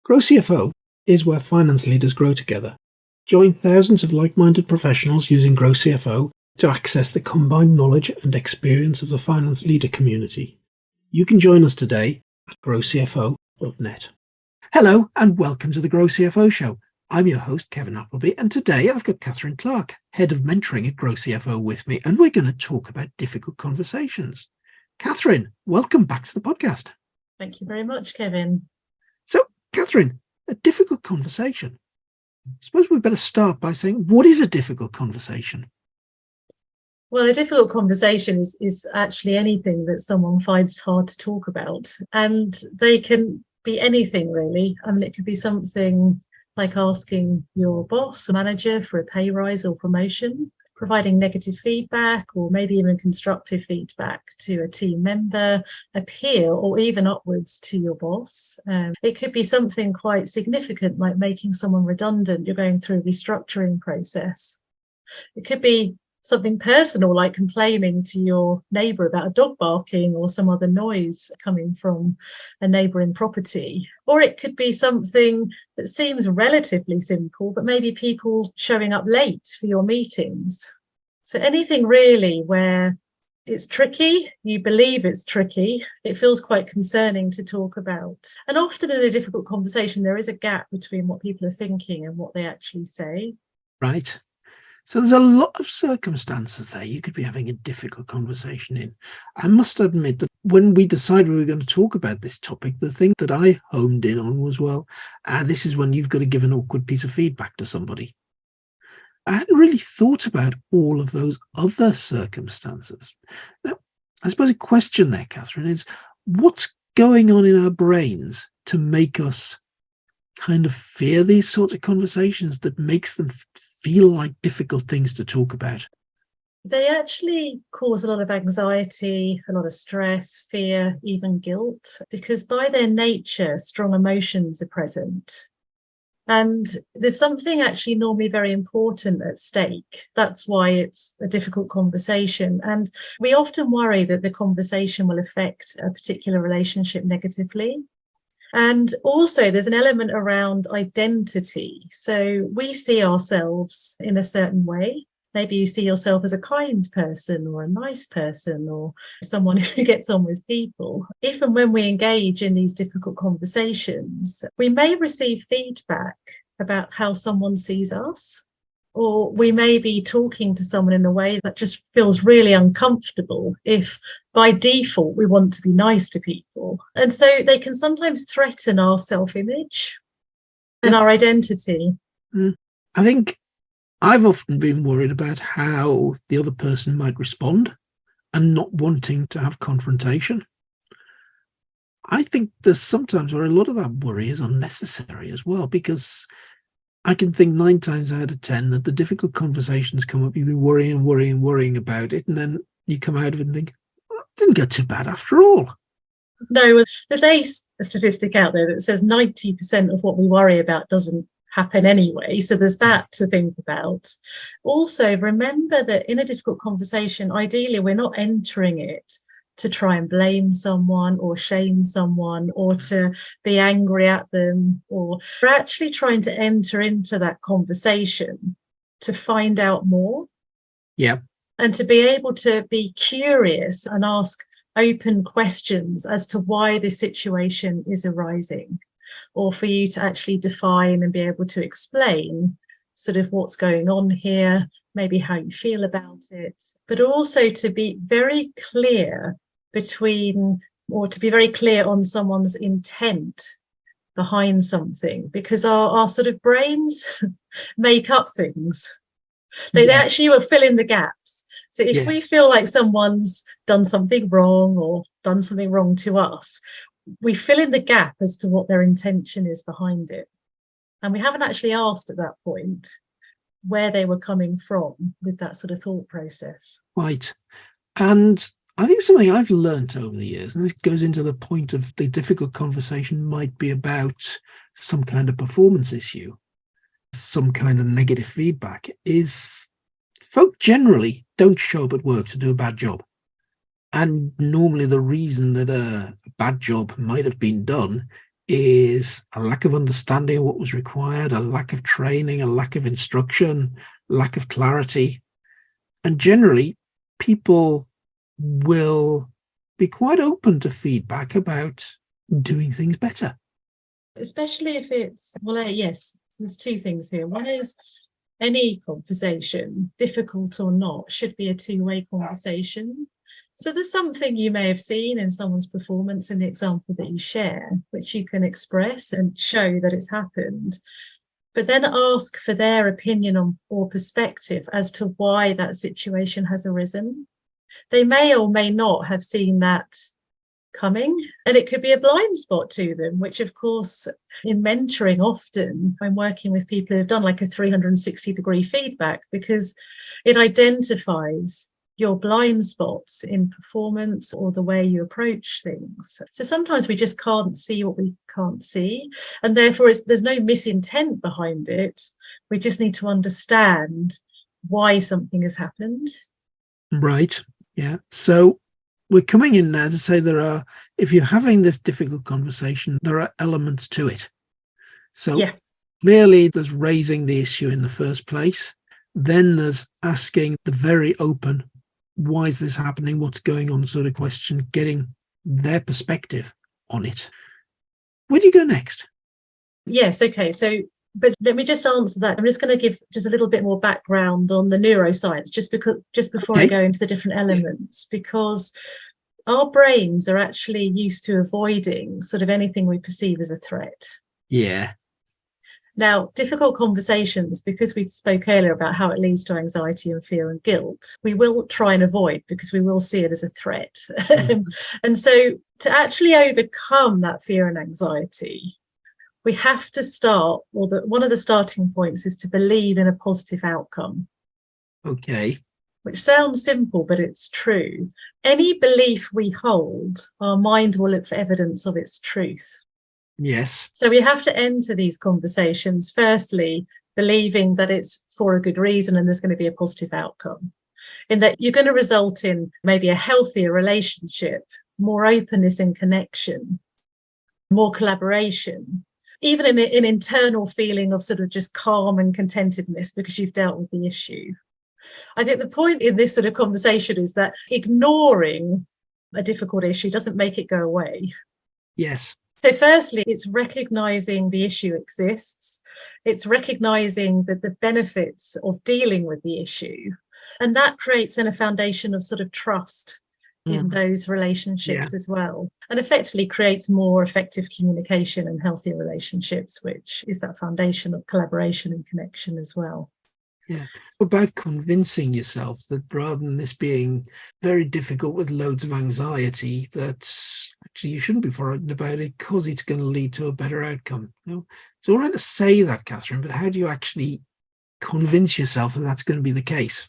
GrowCFO is where finance leaders grow together. Join thousands of like-minded professionals using GrowCFO to access the combined knowledge and experience of the finance leader community. You can join us today at growcfo.net. Hello and welcome to the GrowCFO show. I'm your host, Kevin Appleby, and today I've got Catherine Clark, Head of Mentoring at GrowCFO with me, and we're going to talk about difficult conversations. Catherine, welcome back to the podcast. Thank you very much, Kevin. So, Catherine, a difficult conversation. I suppose we better start by saying, what is a difficult conversation? Well, a difficult conversation is actually anything that someone finds hard to talk about. And they can be anything, really. I mean, it could be something like asking your boss or manager for a pay rise or promotion, providing negative feedback, or maybe even constructive feedback to a team member, a peer, or even upwards to your boss. It could be something quite significant, like making someone redundant. You're going through a restructuring process. It could be something personal, like complaining to your neighbour about a dog barking or some other noise coming from a neighbouring property. Or it could be something that seems relatively simple, but maybe people showing up late for your meetings. So anything really where it's tricky, you believe it's tricky, it feels quite concerning to talk about. And often in a difficult conversation, there is a gap between what people are thinking and what they actually say. Right. So there's a lot of circumstances there you could be having a difficult conversation in. I must admit that when we decided we were going to talk about this topic, the thing that I homed in on was, this is when you've got to give an awkward piece of feedback to somebody. I hadn't really thought about all of those other circumstances. Now, I suppose a question there, Catherine, is what's going on in our brains to make us kind of fear these sorts of conversations, that makes them feel like difficult things to talk about? They actually cause a lot of anxiety, a lot of stress, fear, even guilt, because by their nature, strong emotions are present. And there's something actually normally very important at stake. That's why it's a difficult conversation. And we often worry that the conversation will affect a particular relationship negatively. And also there's an element around identity. So we see ourselves in a certain way. Maybe you see yourself as a kind person or a nice person or someone who gets on with people. If and when we engage in these difficult conversations, we may receive feedback about how someone sees us, or we may be talking to someone in a way that just feels really uncomfortable if by default we want to be nice to people. And so they can sometimes threaten our self-image and our identity. I think I've often been worried about how the other person might respond and not wanting to have confrontation. I think there's sometimes where a lot of that worry is unnecessary as well, because I can think 9 times out of 10 that the difficult conversations come up, you've been worrying about it, and then you come out of it and think, well, it didn't get too bad after all. No, there's a statistic out there that says 90% of what we worry about doesn't happen anyway. So there's that to think about. Also, remember that in a difficult conversation, ideally, we're not entering it to try and blame someone or shame someone or to be angry at them, or we're actually trying to enter into that conversation to find out more. Yeah. And to be able to be curious and ask open questions as to why this situation is arising, or for you to actually define and be able to explain sort of what's going on here, maybe how you feel about it, but also to be very clear to be very clear on someone's intent behind something, because our sort of brains make up things. They actually will fill in the gaps. So if we feel like someone's done something wrong or done something wrong to us, we fill in the gap as to what their intention is behind it. And we haven't actually asked at that point where they were coming from with that sort of thought process. Right. And I think something I've learned over the years, and this goes into the point of the difficult conversation might be about some kind of performance issue, some kind of negative feedback, is folk generally don't show up at work to do a bad job. And normally the reason that a bad job might have been done is a lack of understanding of what was required, a lack of training, a lack of instruction, lack of clarity. And generally, people will be quite open to feedback about doing things better. Especially if it's, well, yes, there's two things here. One is any conversation, difficult or not, should be a two-way conversation. So there's something you may have seen in someone's performance in the example that you share, which you can express and show that it's happened, but then ask for their opinion on or perspective as to why that situation has arisen. They may or may not have seen that coming, and it could be a blind spot to them, which of course in mentoring often I'm working with people who have done like a 360-degree feedback, because it identifies your blind spots in performance or the way you approach things. So sometimes we just can't see what we can't see, and therefore there's no misintent behind it. We just need to understand why something has happened. Right. Yeah. So we're coming in now to say if you're having this difficult conversation, there are elements to it. So clearly there's raising the issue in the first place. Then there's asking the very open, why is this happening? What's going on sort of question, getting their perspective on it. Where do you go next? Yes. Okay. So, but let me just answer that. I'm just going to give just a little bit more background on the neuroscience, just before I go into the different elements, because our brains are actually used to avoiding sort of anything we perceive as a threat. Yeah. Now, difficult conversations, because we spoke earlier about how it leads to anxiety and fear and guilt, we will try and avoid because we will see it as a threat. Mm-hmm. And so to actually overcome that fear and anxiety, we have to start, or one of the starting points is to believe in a positive outcome. Okay. Which sounds simple, but it's true. Any belief we hold, our mind will look for evidence of its truth. Yes. So we have to enter these conversations, firstly, believing that it's for a good reason and there's going to be a positive outcome, in that you're going to result in maybe a healthier relationship, more openness and connection, more collaboration, even in an internal feeling of sort of just calm and contentedness because you've dealt with the issue. I think the point in this sort of conversation is that ignoring a difficult issue doesn't make it go away. Yes. So firstly, it's recognizing the issue exists. It's recognizing that the benefits of dealing with the issue. And that creates then a foundation of sort of trust in those relationships as well, and effectively creates more effective communication and healthier relationships, which is that foundation of collaboration and connection as well. Yeah. About convincing yourself that rather than this being very difficult with loads of anxiety, that actually you shouldn't be frightened about it because it's going to lead to a better outcome. You know? It's all right to say that, Catherine, but how do you actually convince yourself that that's going to be the case?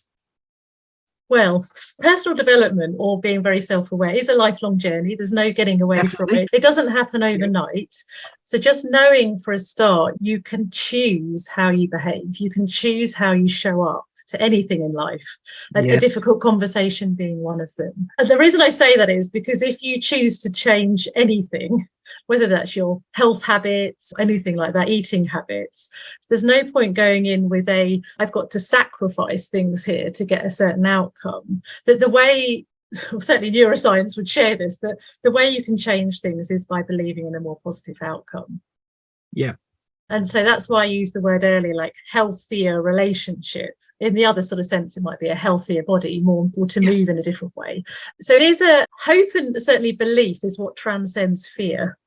Well, personal development or being very self-aware is a lifelong journey. There's no getting away from it. It doesn't happen overnight. So just knowing for a start, you can choose how you behave. You can choose how you show up to anything in life, a difficult conversation being one of them. And the reason I say that is because if you choose to change anything, whether that's your health habits, anything like that, eating habits, there's no point going in with I've got to sacrifice things here to get a certain outcome. That the way, certainly neuroscience would share this, that the way you can change things is by believing in a more positive outcome. Yeah. And so that's why I used the word earlier, like healthier relationship. In the other sort of sense, it might be a healthier body, more or to move in a different way. So it is a hope, and certainly belief is what transcends fear.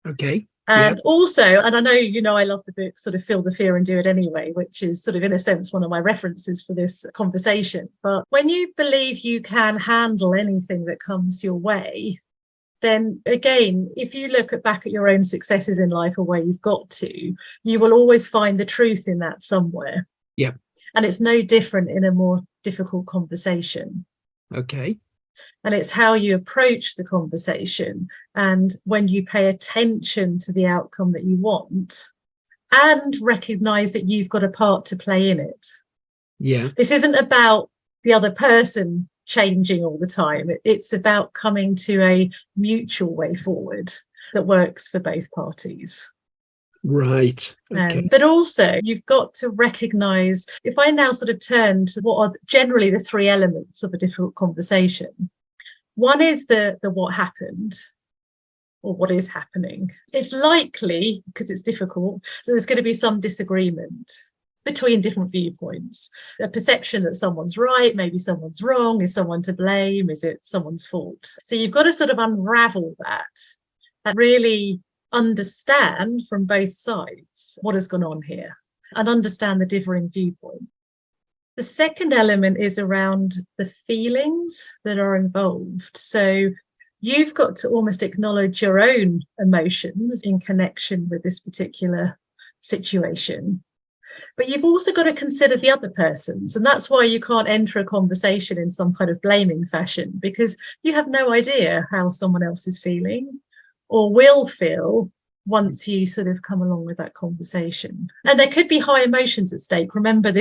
Okay. And also, and I know, I love the book, sort of Feel the Fear and Do It Anyway, which is sort of, in a sense, one of my references for this conversation. But when you believe you can handle anything that comes your way, then again, if you look back at your own successes in life or where you've got to, you will always find the truth in that somewhere. Yeah. And it's no different in a more difficult conversation. Okay. And it's how you approach the conversation, and when you pay attention to the outcome that you want and recognize that you've got a part to play in it. Yeah. This isn't about the other person changing all the time. It's about coming to a mutual way forward. that works for both parties. Right. Okay. But also you've got to recognize, if I now sort of turn to what are generally the three elements of a difficult conversation, one is the what happened or what is happening. It's likely, because it's difficult, that there's going to be some disagreement between different viewpoints, a perception that someone's right, maybe someone's wrong, is someone to blame, is it someone's fault? So you've got to sort of unravel that and really understand from both sides what has gone on here and understand the differing viewpoint. The second element is around the feelings that are involved. So you've got to almost acknowledge your own emotions in connection with this particular situation. But you've also got to consider the other person's. And that's why you can't enter a conversation in some kind of blaming fashion, because you have no idea how someone else is feeling or will feel once you sort of come along with that conversation. And there could be high emotions at stake. Remember,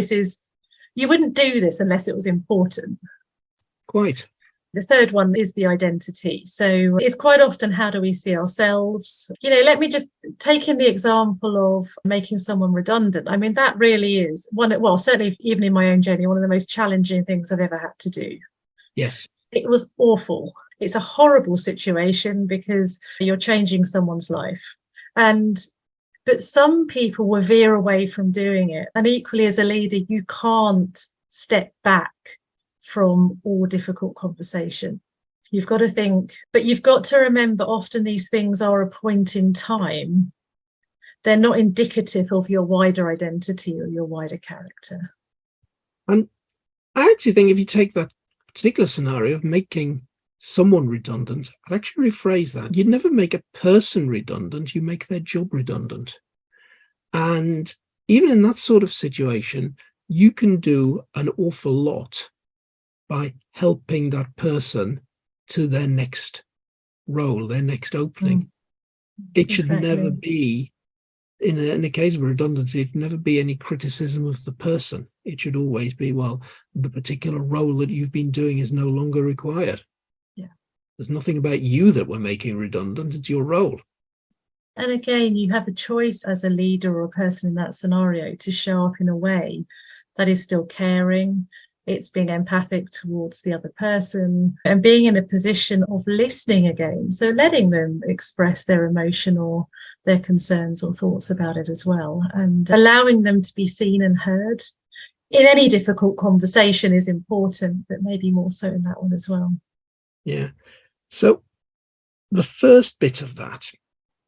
you wouldn't do this unless it was important. Quite. The third one is the identity. So it's quite often, how do we see ourselves? Let me just take in the example of making someone redundant. I mean, that really is certainly even in my own journey, one of the most challenging things I've ever had to do. Yes. It was awful. It's a horrible situation because you're changing someone's life. But some people will veer away from doing it. And equally, as a leader, you can't step back from all difficult conversation. You've got to think, but you've got to remember, often these things are a point in time. They're not indicative of your wider identity or your wider character. And I actually think if you take that particular scenario of making someone redundant, I'd actually rephrase that. You'd never make a person redundant, you make their job redundant. And even in that sort of situation, you can do an awful lot by helping that person to their next role, their next opening. It should never be, in a case of redundancy, it should never be any criticism of the person. It should always be, well, the particular role that you've been doing is no longer required. Yeah. There's nothing about you that we're making redundant, it's your role. And again, you have a choice as a leader or a person in that scenario to show up in a way that is still caring. It's being empathic towards the other person and being in a position of listening again. So letting them express their emotion or their concerns or thoughts about it as well, and allowing them to be seen and heard in any difficult conversation is important, but maybe more so in that one as well. Yeah. So the first bit of that,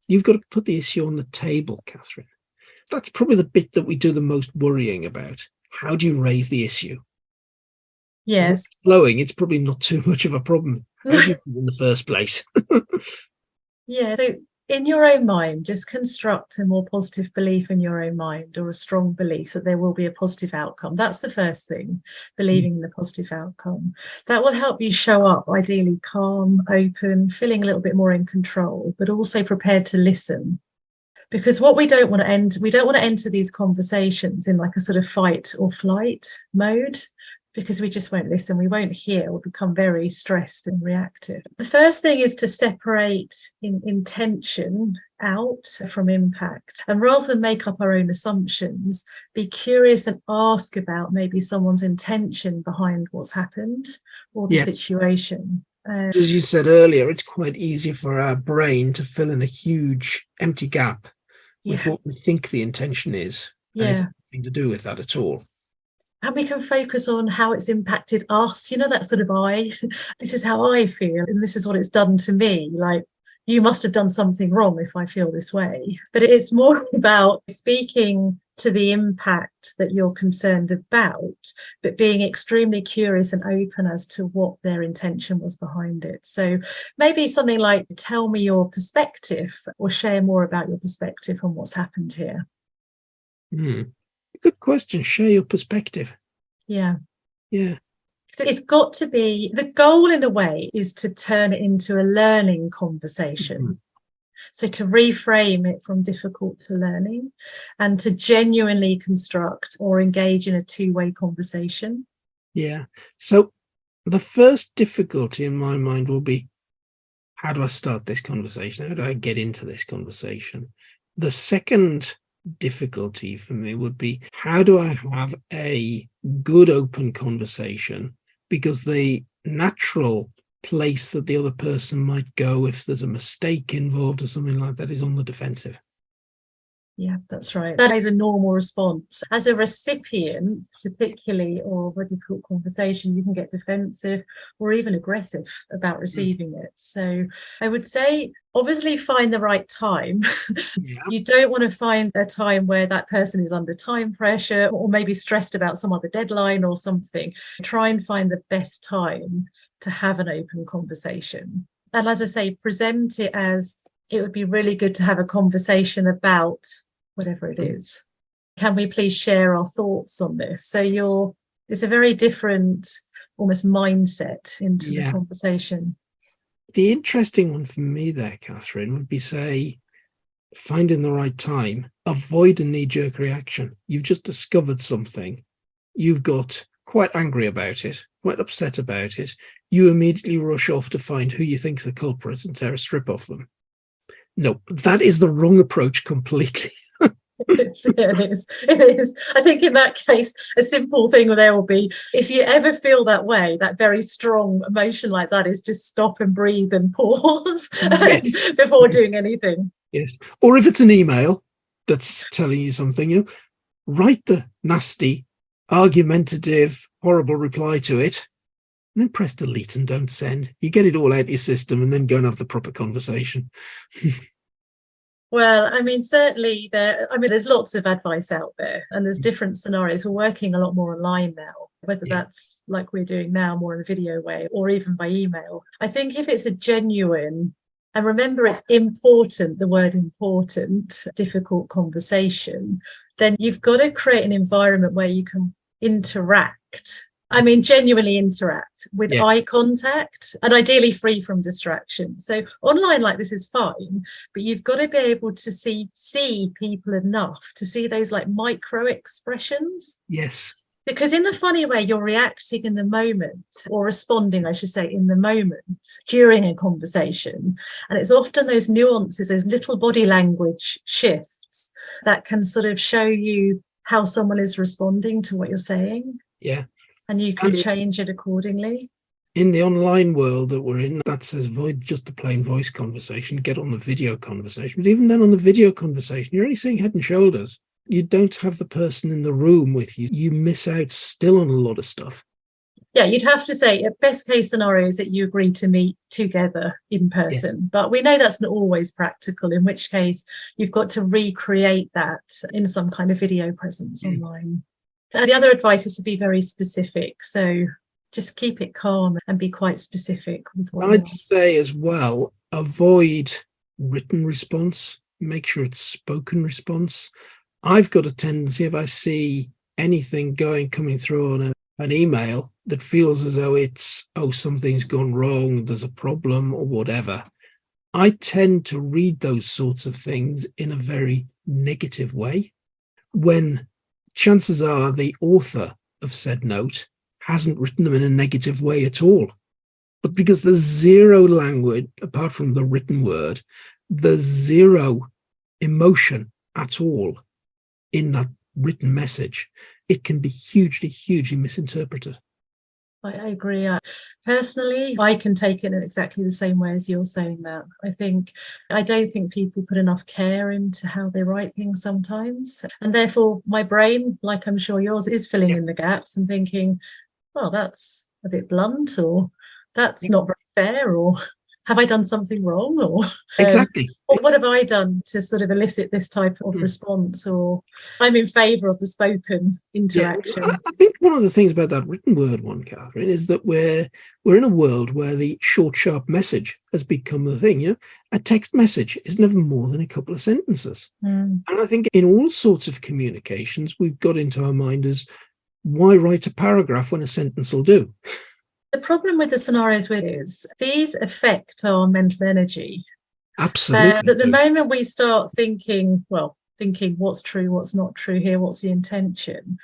you've got to put the issue on the table, Catherine. That's probably the bit that we do the most worrying about. How do you raise the issue? Yes. Flowing, it's probably not too much of a problem. How do you do in the first place? Yeah. So in your own mind, just construct a more positive belief in your own mind, or a strong belief that there will be a positive outcome. That's the first thing, believing in the positive outcome. That will help you show up, ideally calm, open, feeling a little bit more in control, but also prepared to listen. Because what we don't want to enter these conversations in like a sort of fight or flight mode, because we just won't listen, we won't hear, we'll become very stressed and reactive. The first thing is to separate intention out from impact. And rather than make up our own assumptions, be curious and ask about maybe someone's intention behind what's happened or the situation. As you said earlier, it's quite easy for our brain to fill in a huge empty gap with what we think the intention is. And it has nothing to do with that at all. And we can focus on how it's impacted us, that sort of this is how I feel, and this is what it's done to me. Like, you must have done something wrong if I feel this way. But it's more about speaking to the impact that you're concerned about, but being extremely curious and open as to what their intention was behind it. So maybe something like, tell me your perspective, or share more about your perspective on what's happened here. Good question. Share your perspective. Yeah. So it's got to be, the goal in a way is to turn it into a learning conversation. So to reframe it from difficult to learning, and to genuinely construct or engage in a two-way conversation. Yeah. So the first difficulty in my mind will be, how do I start this conversation? How do I get into this conversation? The second difficulty for me would be, how do I have a good open conversation? Because the natural place that the other person might go if there's a mistake involved or something like that is on the defensive. Yeah, that's right. That is a normal response. As a recipient, particularly of a difficult conversation, you can get defensive or even aggressive about receiving it. So I would say, obviously, find the right time. Yeah. You don't want to find a time where that person is under time pressure or maybe stressed about some other deadline or something. Try and find the best time to have an open conversation. And as I say, present it as, it would be really good to have a conversation about whatever it is. Can we please share our thoughts on this? So it's a very different, almost mindset into the conversation. The interesting one for me there, Catherine, would be, say, finding the right time, avoid a knee-jerk reaction. You've just discovered something. You've got quite angry about it, quite upset about it. You immediately rush off to find who you think's the culprit and tear a strip off them. No, that is the wrong approach completely. It is. I think in that case, a simple thing there will be, if you ever feel that way, that very strong emotion like that, is just stop and breathe and pause before doing anything. Yes. Or if it's an email that's telling you something, write the nasty, argumentative, horrible reply to it, and then press delete and don't send. You get it all out of your system and then go and have the proper conversation. Well, I mean, certainly there's lots of advice out there and there's different scenarios. We're working a lot more online now, whether that's like we're doing now, more in a video way, or even by email. I think if it's a genuine, and remember it's important, the word important, difficult conversation, then you've got to create an environment where you can interact. I mean, genuinely interact with eye contact and ideally free from distraction. So online like this is fine, but you've got to be able to see people enough to see those like micro expressions. Yes. Because in a funny way, you're reacting in the moment, or responding, I should say, in the moment during a conversation. And it's often those nuances, those little body language shifts that can sort of show you how someone is responding to what you're saying. Yeah. And you can change it accordingly. In the online world that we're in, that says avoid just the plain voice conversation, get on the video conversation. But even then, on the video conversation, you're only seeing head and shoulders. You don't have the person in the room with you. You miss out still on a lot of stuff. Yeah, you'd have to say, best case scenario is that you agree to meet together in person. But we know that's not always practical, in which case you've got to recreate that in some kind of video presence online. And the other advice is to be very specific. So just keep it calm and be quite specific with what I'd say as well, avoid written response. Make sure it's spoken response. I've got a tendency, if I see anything coming through on an email that feels as though it's, something's gone wrong, there's a problem or whatever, I tend to read those sorts of things in a very negative way, when chances are the author of said note hasn't written them in a negative way at all. But because there's zero language, apart from the written word, there's zero emotion at all in that written message, it can be hugely, hugely misinterpreted. I agree. Personally, I can take it in exactly the same way as you're saying that. I don't think people put enough care into how they write things sometimes. And therefore, my brain, like I'm sure yours, is filling in the gaps and thinking, well, that's a bit blunt, or that's not very fair, or have I done something wrong? Or exactly. What have I done to sort of elicit this type of response? Or I'm in favour of the spoken interaction. Yeah, I think one of the things about that written word one, Catherine, is that we're in a world where the short, sharp message has become the thing. A text message is never more than a couple of sentences. And I think in all sorts of communications, we've got into our mind as, why write a paragraph when a sentence will do? The problem with the scenarios is these affect our mental energy. Absolutely. The moment we start thinking what's true, what's not true here, what's the intention,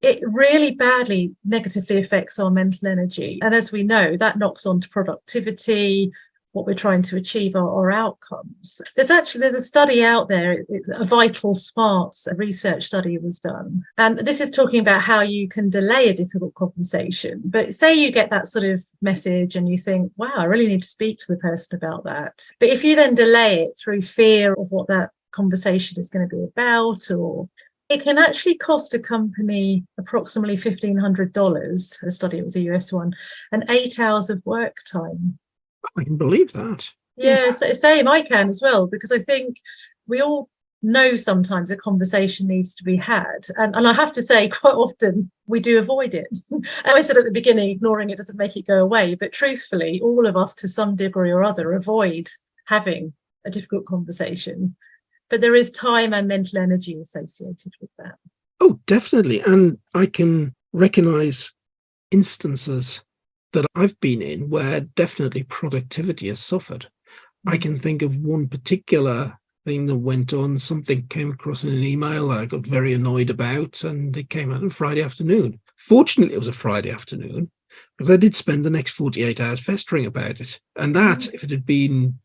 it really badly negatively affects our mental energy. And as we know, that knocks on to productivity, what we're trying to achieve, our outcomes. There's a study out there, it's a Vital Smarts research study was done. And this is talking about how you can delay a difficult conversation. But say you get that sort of message and you think, wow, I really need to speak to the person about that. But if you then delay it through fear of what that conversation is going to be about, or it can actually cost a company approximately $1,500, the study was a US one, and 8 hours of work time. I can believe that. Yeah, so same, I can as well, because I think we all know sometimes a conversation needs to be had. And I have to say, quite often we do avoid it. I said at the beginning, ignoring it doesn't make it go away. But truthfully, all of us to some degree or other avoid having a difficult conversation. But there is time and mental energy associated with that. Oh, definitely. And I can recognize instances that I've been in where definitely productivity has suffered. I can think of one particular thing that went on, something came across in an email that I got very annoyed about, and it came out on Friday afternoon. Fortunately, it was a Friday afternoon, because I did spend the next 48 hours festering about it. And that, if it had been,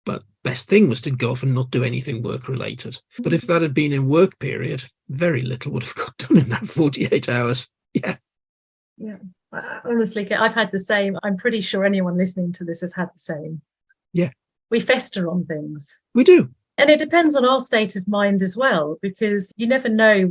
but best thing was to go off and not do anything work related. But if that had been in work period, very little would have got done in that 48 hours. Yeah. Yeah. Honestly, I've had the same. I'm pretty sure anyone listening to this has had the same. Yeah. We fester on things. We do. And it depends on our state of mind as well, because you never know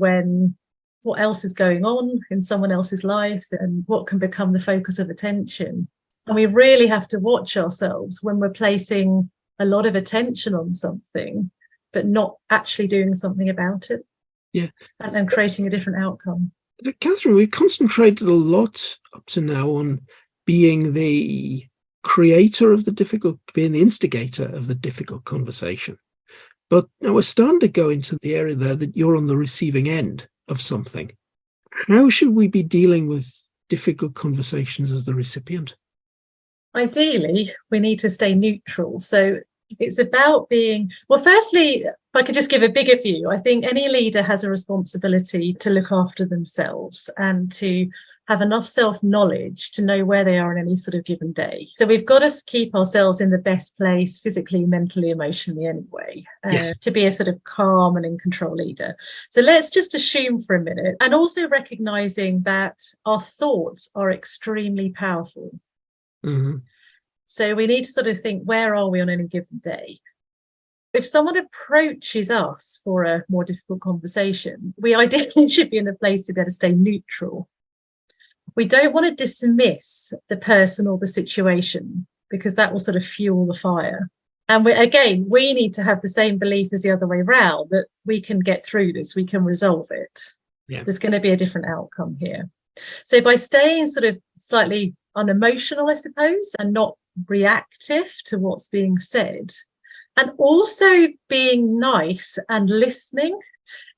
what else is going on in someone else's life and what can become the focus of attention. And we really have to watch ourselves when we're placing a lot of attention on something, but not actually doing something about it. Yeah. And creating a different outcome. Catherine, we've concentrated a lot up to now on being the creator of the difficult, being the instigator of the difficult conversation. But now we're starting to go into the area there that you're on the receiving end of something. How should we be dealing with difficult conversations as the recipient? Ideally, we need to stay neutral. So it's about being, well, firstly, if I could just give a bigger view, I think any leader has a responsibility to look after themselves and to have enough self-knowledge to know where they are in any sort of given day. So we've got to keep ourselves in the best place physically, mentally, emotionally anyway, to be a sort of calm and in control leader. So let's just assume for a minute, and also recognizing that our thoughts are extremely powerful. Mm-hmm. So we need to sort of think, where are we on any given day? If someone approaches us for a more difficult conversation, we ideally should be in a place to be able to stay neutral. We don't want to dismiss the person or the situation, because that will sort of fuel the fire. And we need to have the same belief as the other way around, that we can get through this, we can resolve it. Yeah. There's going to be a different outcome here. So by staying sort of slightly unemotional, I suppose, and not reactive to what's being said, and also being nice and listening,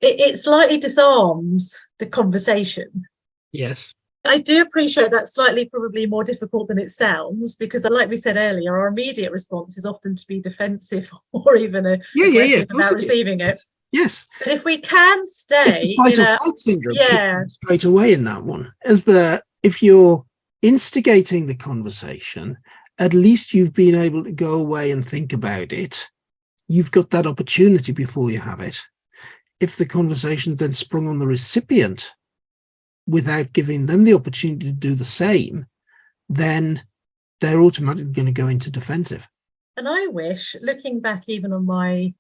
it slightly disarms the conversation. Yes. I do appreciate that's slightly probably more difficult than it sounds, because like we said earlier, our immediate response is often to be defensive or even aggressive about receiving it. Yes. But if we can stay, it's the fight or flight syndrome straight away in that one, is that if you're instigating the conversation, at least you've been able to go away and think about it. You've got that opportunity before you have it. If the conversation then sprung on the recipient without giving them the opportunity to do the same, then they're automatically going to go into defensive. And I wish, looking back even on my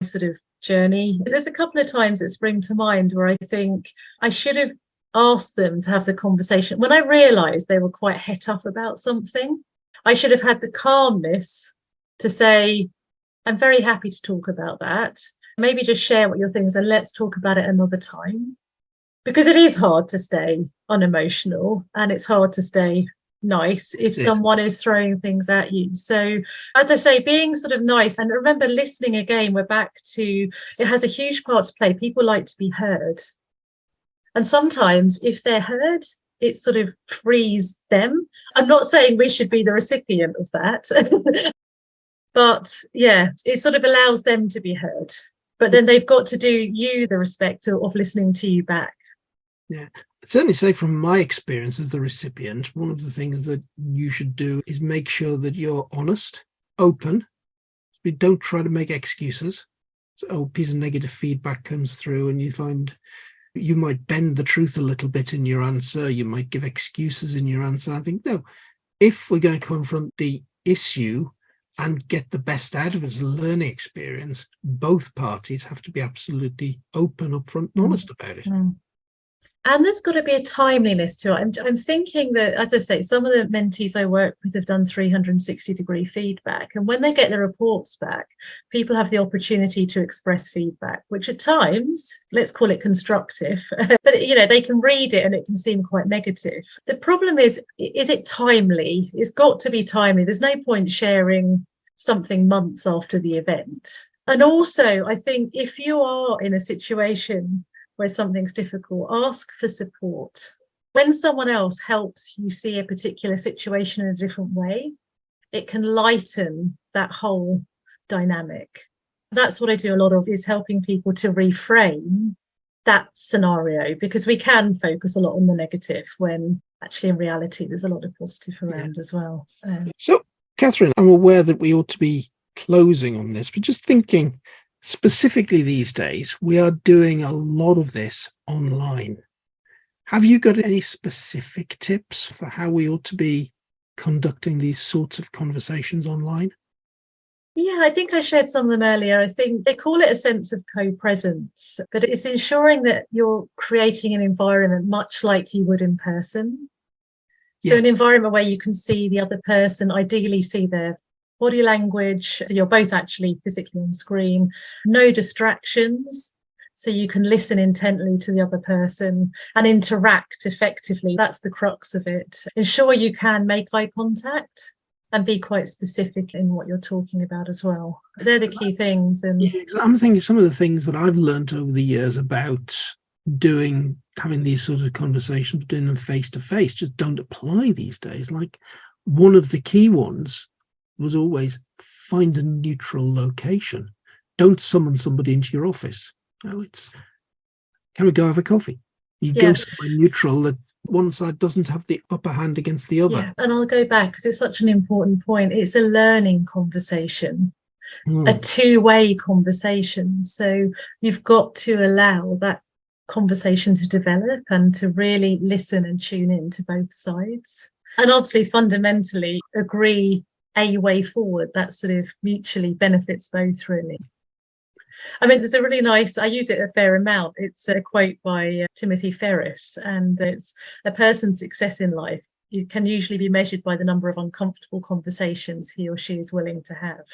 sort of journey, there's a couple of times that spring to mind where I think I should have asked them to have the conversation. When I realised they were quite het up about something, I should have had the calmness to say, I'm very happy to talk about that. Maybe just share what your things and let's talk about it another time. Because it is hard to stay unemotional and it's hard to stay nice if someone is throwing things at you. So as I say, being sort of nice, and remember listening again, we're back to, it has a huge part to play. People like to be heard. And sometimes if they're heard, it sort of frees them. I'm not saying we should be the recipient of that, but yeah, it sort of allows them to be heard. But then they've got to do you the respect of listening to you back. Yeah, I'd certainly say from my experience as the recipient, one of the things that you should do is make sure that you're honest open. We don't try to make excuses. So a piece of negative feedback comes through and you find you might bend the truth a little bit in your answer. You might give excuses in your answer. I think, no, if we're going to confront the issue and get the best out of it as a learning experience, both parties have to be absolutely open, upfront, and honest about it. And there's got to be a timeliness to it. I'm thinking that, as I say, some of the mentees I work with have done 360-degree feedback. And when they get the reports back, people have the opportunity to express feedback, which at times, let's call it constructive, but, you know, they can read it and it can seem quite negative. The problem is it timely? It's got to be timely. There's no point sharing something months after the event. And also, I think if you are in a situation where something's difficult, ask for support. When someone else helps you see a particular situation in a different way, it can lighten that whole dynamic. That's what I do a lot of, is helping people to reframe that scenario, because we can focus a lot on the negative when actually in reality there's a lot of positive around as well. So, Catherine, I'm aware that we ought to be closing on this, but just thinking, specifically these days, we are doing a lot of this online. Have you got any specific tips for how we ought to be conducting these sorts of conversations online? Yeah, I think I shared some of them earlier. I think they call it a sense of co-presence, but it's ensuring that you're creating an environment much like you would in person. So an environment where you can see the other person, ideally see their body language, so you're both actually physically on screen, no distractions, so you can listen intently to the other person and interact effectively. That's the crux of it. Ensure you can make eye contact and be quite specific in what you're talking about as well. They're the key things. And I'm thinking some of the things that I've learned over the years about having these sort of conversations, doing them face to face, just don't apply these days. Like, one of the key ones was always find a neutral location. Don't summon somebody into your office. Well, can we go have a coffee? You go somewhere neutral that one side doesn't have the upper hand against the other. Yeah, and I'll go back because it's such an important point. It's a learning conversation, a two-way conversation. So you've got to allow that conversation to develop and to really listen and tune in to both sides. And obviously, fundamentally, agree a way forward that sort of mutually benefits both, really. I mean, there's a really nice, I use it a fair amount. It's a quote by Timothy Ferriss, and it's, a person's success in life, it can usually be measured by the number of uncomfortable conversations he or she is willing to have.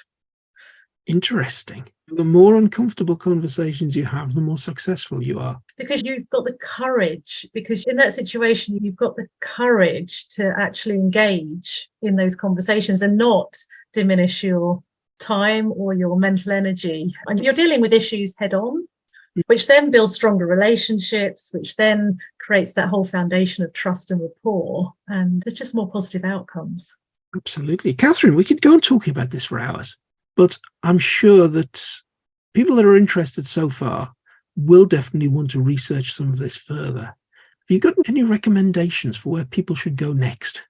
Interesting. The more uncomfortable conversations you have, the more successful you are. Because you've got the courage, because in that situation, you've got the courage to actually engage in those conversations and not diminish your time or your mental energy. And you're dealing with issues head on, which then builds stronger relationships, which then creates that whole foundation of trust and rapport. And there's just more positive outcomes. Absolutely. Catherine, we could go on talking about this for hours. But I'm sure that people that are interested so far will definitely want to research some of this further. Have you got any recommendations for where people should go next?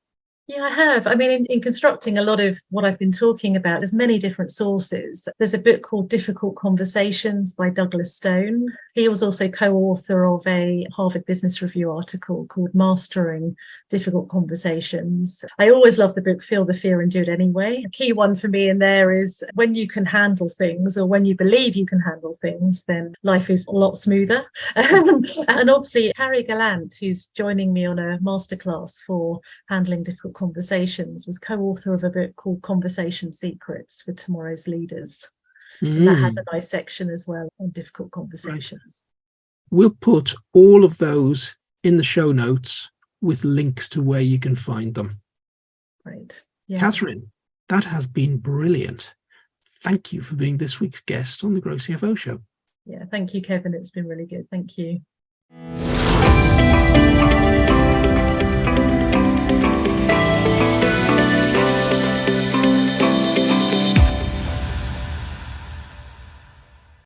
Yeah, I have. I mean, in constructing a lot of what I've been talking about, there's many different sources. There's a book called Difficult Conversations by Douglas Stone. He was also co-author of a Harvard Business Review article called Mastering Difficult Conversations. I always love the book Feel the Fear and Do It Anyway. A key one for me in there is when you can handle things, or when you believe you can handle things, then life is a lot smoother. And obviously, Harry Gallant, who's joining me on a masterclass for handling difficult conversations, was co-author of a book called Conversation Secrets for Tomorrow's Leaders. And that has a nice section as well on difficult conversations. Right. We'll put all of those in the show notes with links to where you can find them. Right. Yeah. Catherine, that has been brilliant. Thank you for being this week's guest on the GrowCFO show. Yeah, thank you, Kevin. It's been really good. Thank you.